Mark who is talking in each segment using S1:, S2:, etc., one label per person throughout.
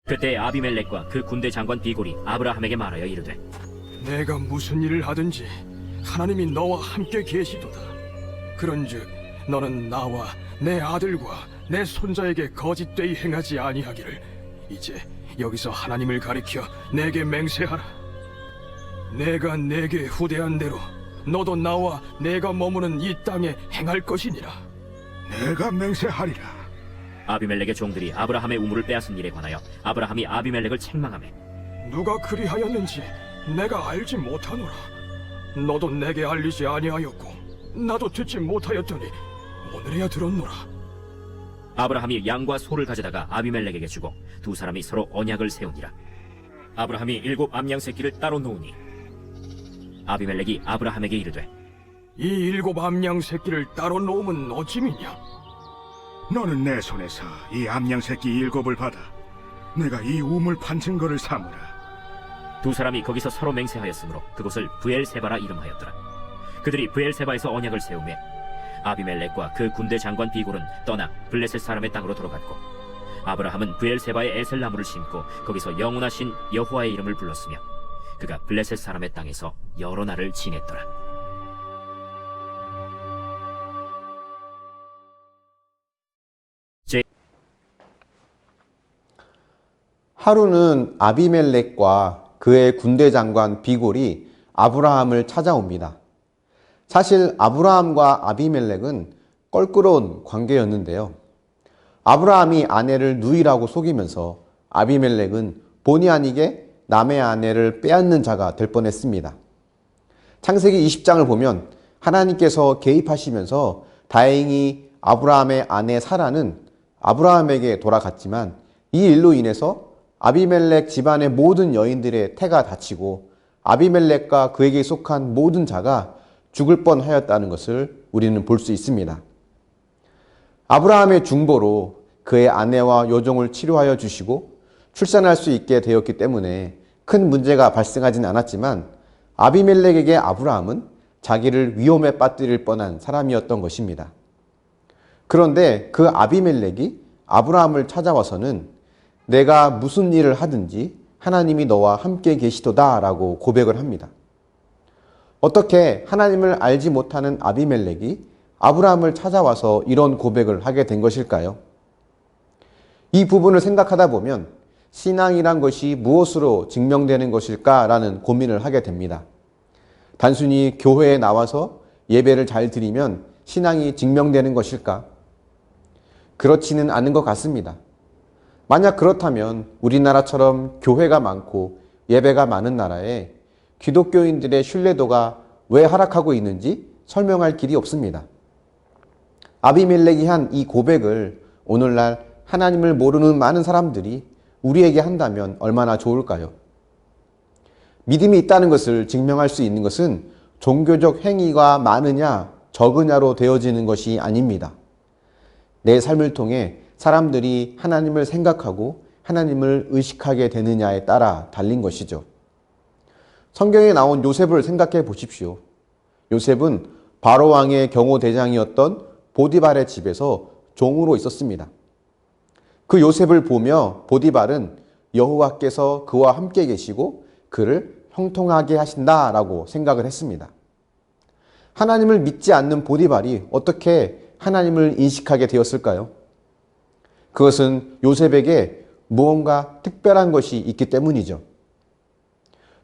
S1: 그때 아비멜렉과 그 군대 장관 비골이 아브라함에게 말하여 이르되
S2: 내가 무슨 일을 하든지 하나님이 너와 함께 계시도다. 그런즉 너는 나와 내 아들과 내 손자에게 거짓되이 행하지 아니하기를 이제 여기서 하나님을 가리켜 내게 맹세하라. 내가 내게 후대한 대로 너도 나와 내가 머무는 이 땅에 행할 것이니라.
S3: 내가 맹세하리라.
S1: 아비멜렉의 종들이 아브라함의 우물을 빼앗은 일에 관하여 아브라함이 아비멜렉을 책망하매
S2: 누가 그리하였는지 내가 알지 못하노라. 너도 내게 알리지 아니하였고 나도 듣지 못하였더니 오늘에야 들었노라.
S1: 아브라함이 양과 소를 가져다가 아비멜렉에게 주고 두 사람이 서로 언약을 세우니라. 아브라함이 7 암양 새끼를 따로 놓으니 아비멜렉이 아브라함에게 이르되
S2: 이 7 암양 새끼를 따로 놓으면 어찌미냐?
S3: 너는 내 손에서 이 암양 새끼 7을 받아 내가 이 우물 판 증거를 삼으라.
S1: 두 사람이 거기서 서로 맹세하였으므로 그곳을 브엘세바라 이름하였더라. 그들이 브엘세바에서 언약을 세우매 아비멜렉과 그 군대 장관 비골은 떠나 블레셋 사람의 땅으로 들어갔고 아브라함은 브엘세바에 에셀나무를 심고 거기서 영원하신 여호와의 이름을 불렀으며 그가 블레셋 사람의 땅에서 여러 날을 지냈더라.
S4: 하루는 아비멜렉과 그의 군대 장관 비골이 아브라함을 찾아옵니다. 사실 아브라함과 아비멜렉은 껄끄러운 관계였는데요. 아브라함이 아내를 누이라고 속이면서 아비멜렉은 본의 아니게 남의 아내를 빼앗는 자가 될 뻔했습니다. 창세기 20장을 보면 하나님께서 개입하시면서 다행히 아브라함의 아내 사라는 아브라함에게 돌아갔지만 이 일로 인해서 아비멜렉 집안의 모든 여인들의 태가 다치고 아비멜렉과 그에게 속한 모든 자가 죽을 뻔하였다는 것을 우리는 볼 수 있습니다. 아브라함의 중보로 그의 아내와 여종을 치료하여 주시고 출산할 수 있게 되었기 때문에 큰 문제가 발생하진 않았지만 아비멜렉에게 아브라함은 자기를 위험에 빠뜨릴 뻔한 사람이었던 것입니다. 그런데 그 아비멜렉이 아브라함을 찾아와서는 내가 무슨 일을 하든지 하나님이 너와 함께 계시도다 라고 고백을 합니다. 어떻게 하나님을 알지 못하는 아비멜렉이 아브라함을 찾아와서 이런 고백을 하게 된 것일까요? 이 부분을 생각하다 보면 신앙이란 것이 무엇으로 증명되는 것일까라는 고민을 하게 됩니다. 단순히 교회에 나와서 예배를 잘 드리면 신앙이 증명되는 것일까? 그렇지는 않은 것 같습니다. 만약 그렇다면 우리나라처럼 교회가 많고 예배가 많은 나라에 기독교인들의 신뢰도가 왜 하락하고 있는지 설명할 길이 없습니다. 아비멜렉이 한 이 고백을 오늘날 하나님을 모르는 많은 사람들이 우리에게 한다면 얼마나 좋을까요? 믿음이 있다는 것을 증명할 수 있는 것은 종교적 행위가 많으냐 적으냐로 되어지는 것이 아닙니다. 내 삶을 통해 사람들이 하나님을 생각하고 하나님을 의식하게 되느냐에 따라 달린 것이죠. 성경에 나온 요셉을 생각해 보십시오. 요셉은 바로왕의 경호대장이었던 보디발의 집에서 종으로 있었습니다. 그 요셉을 보며 보디발은 여호와께서 그와 함께 계시고 그를 형통하게 하신다라고 생각을 했습니다. 하나님을 믿지 않는 보디발이 어떻게 하나님을 인식하게 되었을까요? 그것은 요셉에게 무언가 특별한 것이 있기 때문이죠.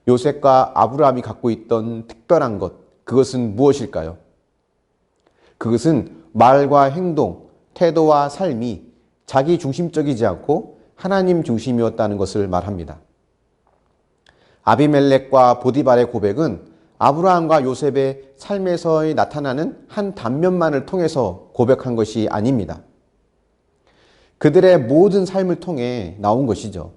S4: 요셉과 아브라함이 갖고 있던 특별한 것, 그것은 무엇일까요? 그것은 말과 행동, 태도와 삶이 자기 중심적이지 않고 하나님 중심이었다는 것을 말합니다. 아비멜렉과 보디발의 고백은 아브라함과 요셉의 삶에서 나타나는 한 단면만을 통해서 고백한 것이 아닙니다. 그들의 모든 삶을 통해 나온 것이죠.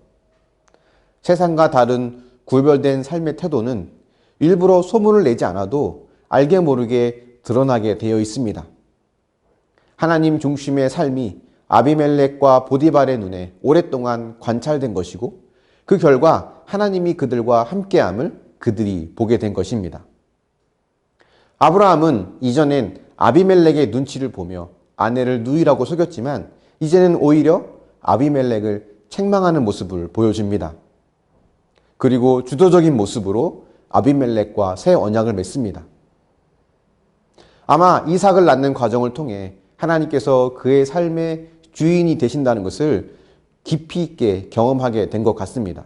S4: 세상과 다른 구별된 삶의 태도는 일부러 소문을 내지 않아도 알게 모르게 드러나게 되어 있습니다. 하나님 중심의 삶이 아비멜렉과 보디발의 눈에 오랫동안 관찰된 것이고 그 결과 하나님이 그들과 함께함을 그들이 보게 된 것입니다. 아브라함은 이전엔 아비멜렉의 눈치를 보며 아내를 누이라고 속였지만 이제는 오히려 아비멜렉을 책망하는 모습을 보여줍니다. 그리고 주도적인 모습으로 아비멜렉과 새 언약을 맺습니다. 아마 이삭을 낳는 과정을 통해 하나님께서 그의 삶의 주인이 되신다는 것을 깊이 있게 경험하게 된 것 같습니다.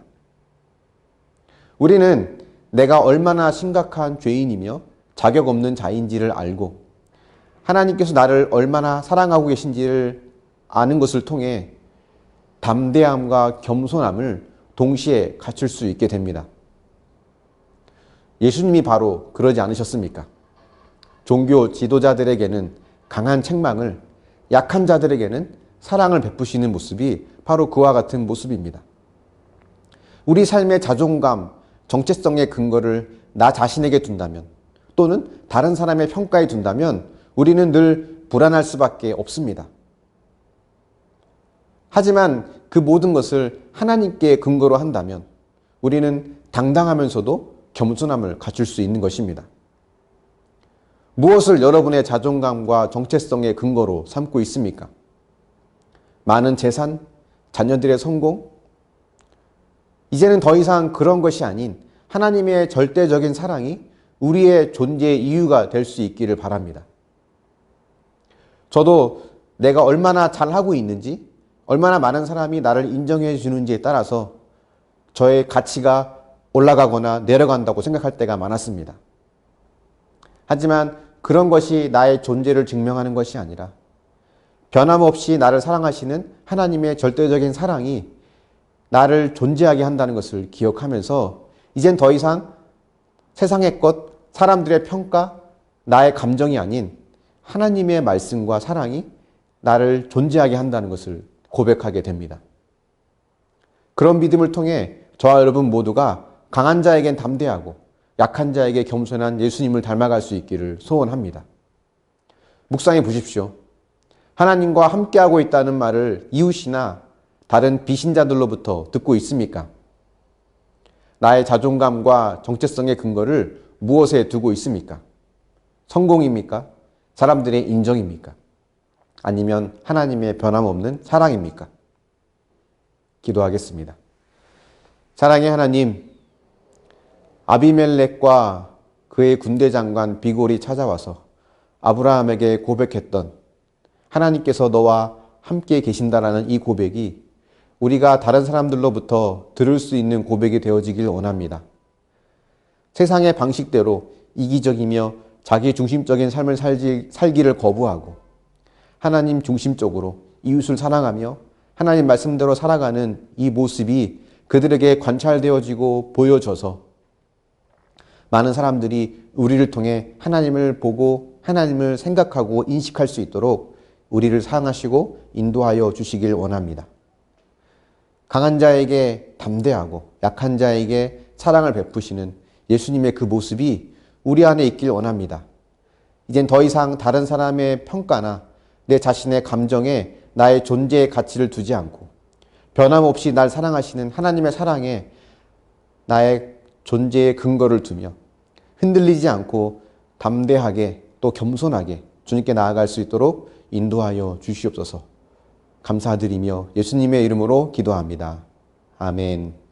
S4: 우리는 내가 얼마나 심각한 죄인이며 자격 없는 자인지를 알고 하나님께서 나를 얼마나 사랑하고 계신지를 아는 것을 통해 담대함과 겸손함을 동시에 갖출 수 있게 됩니다. 예수님이 바로 그러지 않으셨습니까? 종교 지도자들에게는 강한 책망을, 약한 자들에게는 사랑을 베푸시는 모습이 바로 그와 같은 모습입니다. 우리 삶의 자존감, 정체성의 근거를 나 자신에게 둔다면 또는 다른 사람의 평가에 둔다면 우리는 늘 불안할 수밖에 없습니다. 하지만 그 모든 것을 하나님께 근거로 한다면 우리는 당당하면서도 겸손함을 갖출 수 있는 것입니다. 무엇을 여러분의 자존감과 정체성의 근거로 삼고 있습니까? 많은 재산, 자녀들의 성공? 이제는 더 이상 그런 것이 아닌 하나님의 절대적인 사랑이 우리의 존재의 이유가 될 수 있기를 바랍니다. 저도 내가 얼마나 잘하고 있는지, 얼마나 많은 사람이 나를 인정해 주는지에 따라서 저의 가치가 올라가거나 내려간다고 생각할 때가 많았습니다. 하지만 그런 것이 나의 존재를 증명하는 것이 아니라 변함없이 나를 사랑하시는 하나님의 절대적인 사랑이 나를 존재하게 한다는 것을 기억하면서 이젠 더 이상 세상의 것, 사람들의 평가, 나의 감정이 아닌 하나님의 말씀과 사랑이 나를 존재하게 한다는 것을 고백하게 됩니다. 그런 믿음을 통해 저와 여러분 모두가 강한 자에겐 담대하고 약한 자에게 겸손한 예수님을 닮아갈 수 있기를 소원합니다. 묵상해 보십시오. 하나님과 함께하고 있다는 말을 이웃이나 다른 비신자들로부터 듣고 있습니까? 나의 자존감과 정체성의 근거를 무엇에 두고 있습니까? 성공입니까? 사람들의 인정입니까? 아니면 하나님의 변함없는 사랑입니까? 기도하겠습니다. 사랑의 하나님, 아비멜렉과 그의 군대 장관 비골이 찾아와서 아브라함에게 고백했던 하나님께서 너와 함께 계신다라는 이 고백이 우리가 다른 사람들로부터 들을 수 있는 고백이 되어지길 원합니다. 세상의 방식대로 이기적이며 자기 중심적인 삶을 살기를 거부하고 하나님 중심적으로 이웃을 사랑하며 하나님 말씀대로 살아가는 이 모습이 그들에게 관찰되어지고 보여져서 많은 사람들이 우리를 통해 하나님을 보고 하나님을 생각하고 인식할 수 있도록 우리를 사랑하시고 인도하여 주시길 원합니다. 강한 자에게 담대하고 약한 자에게 사랑을 베푸시는 예수님의 그 모습이 우리 안에 있길 원합니다. 이젠 더 이상 다른 사람의 평가나 내 자신의 감정에 나의 존재의 가치를 두지 않고 변함없이 날 사랑하시는 하나님의 사랑에 나의 존재의 근거를 두며 흔들리지 않고 담대하게 또 겸손하게 주님께 나아갈 수 있도록 인도하여 주시옵소서. 감사드리며 예수님의 이름으로 기도합니다. 아멘.